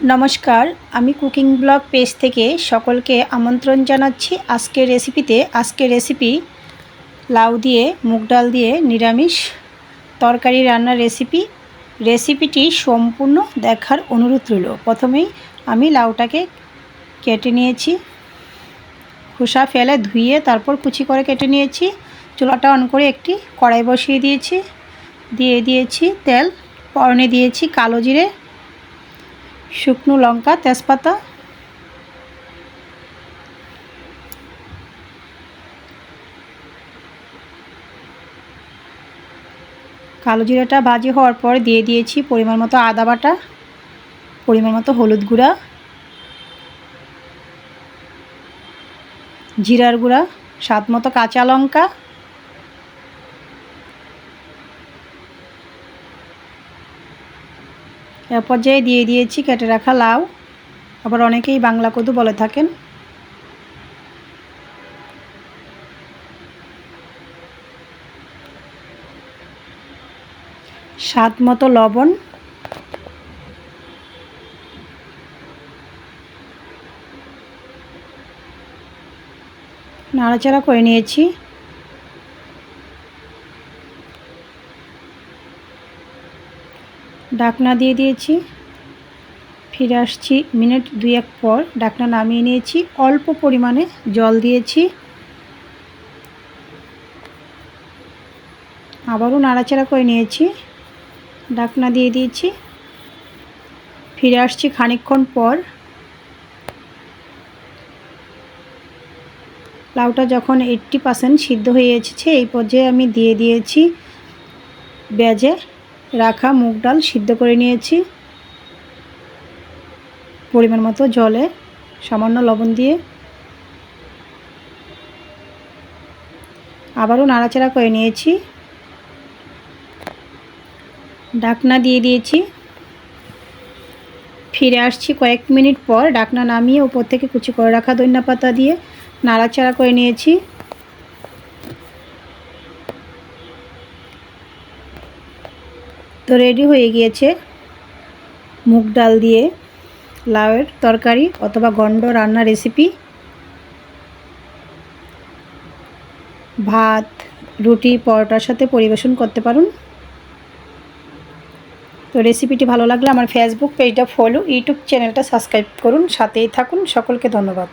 নমস্কার, আমি cooking blog page থেকে সকলকে আমন্ত্রণ জানাচ্ছি আজকের রেসিপিতে। আজকের রেসিপি লাউ দিয়ে মুগ ডাল দিয়ে নিরামিষ তরকারি রান্নার রেসিপিটি সম্পূর্ণ দেখার অনুরোধ রইল। প্রথমেই আমি লাউটাকে কেটে নিয়েছি, খোসা ফেলে ধুয়ে তারপর কুচি করে কেটে নিয়েছি। চুলাটা অন করে একটি কড়াই বসিয়ে দিয়েছি তেল, ফোড়নে দিয়েছি কালো জিরে, শুকনো লঙ্কা, তেজপাতা। কালো জিরাটা ভাজি হওয়ার পর দিয়ে দিয়েছি পরিমাণ মতো আদা বাটা, পরিমাণ মতো হলুদ গুঁড়া, জিরার গুঁড়া, স্বাদ মতো কাঁচা লঙ্কা, এর পর্যায়ে দিয়ে দিয়েছি কেটে রাখা লাউ, আবার অনেকেই বাংলা কদু বলে থাকেন। স্বাদ মতো লবণ, নাড়াচাড়া করে নিয়েছি। ঢাকনা দিয়ে দিয়েছি, ফিরে আসছি মিনিট দুয়েক পর। ঢাকনা নামিয়ে নিয়েছি, অল্প পরিমাণে জল দিয়েছি, আবারও নাড়াচাড়া করে নিয়েছি, ঢাকনা দিয়ে দিয়েছি। ফিরে আসছি খানিকক্ষণ পর। লাউটা যখন 80% সিদ্ধ হয়ে এসেছে, এই পর্যায়ে আমি দিয়ে দিয়েছি ভেজে রাখা মুগ ডাল, সিদ্ধ করে নিয়েছি পরিমাণ মতো জলে, সামান্য লবণ দিয়ে। আবারও নাড়াচাড়া করে নিয়েছি, ঢাকনা দিয়ে দিয়েছি। ফিরে আসছি কয়েক মিনিট পর। ঢাকনা নামিয়ে উপর থেকে কুচি করে রাখা ধনিয়া পাতা দিয়ে নাড়াচাড়া করে নিয়েছি। তো রেডি হয়ে গিয়েছে মুগ ডাল দিয়ে লাউয়ের তরকারি অথবা ঘন্ট রান্নার রেসিপি। ভাত, রুটি, পরোটার সাথে পরিবেশন করতে পারুন। তো রেসিপিটি ভালো লাগলে আমার ফেসবুক পেজটা ফলো, ইউটিউব চ্যানেলটা সাবস্ক্রাইব করুন, সাথেই থাকুন। সকলকে ধন্যবাদ।